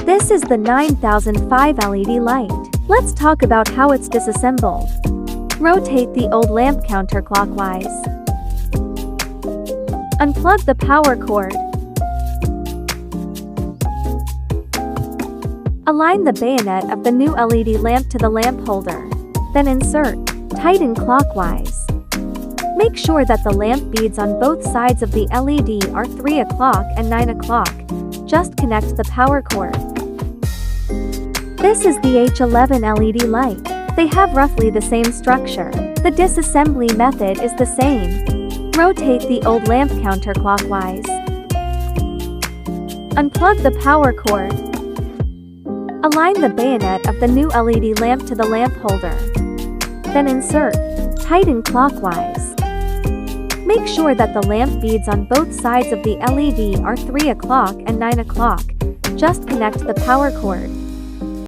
This is the 9005 LED light. Let's talk about how it's disassembled. Rotate the old lamp counterclockwise. Unplug the power cord. Align the bayonet of the new LED lamp to the lamp holder. Then insert. Tighten clockwise. Make sure that the lamp beads on both sides of the LED are 3 o'clock and 9 o'clock. Just connect the power cord. This is the H11 LED light. They have roughly the same structure. The disassembly method is the same. Rotate the old lamp counterclockwise. Unplug the power cord. Align the bayonet of the new LED lamp to the lamp holder. Then insert. Tighten clockwise. Make sure that the lamp beads on both sides of the LED are 3 o'clock and 9 o'clock. Just connect the power cord.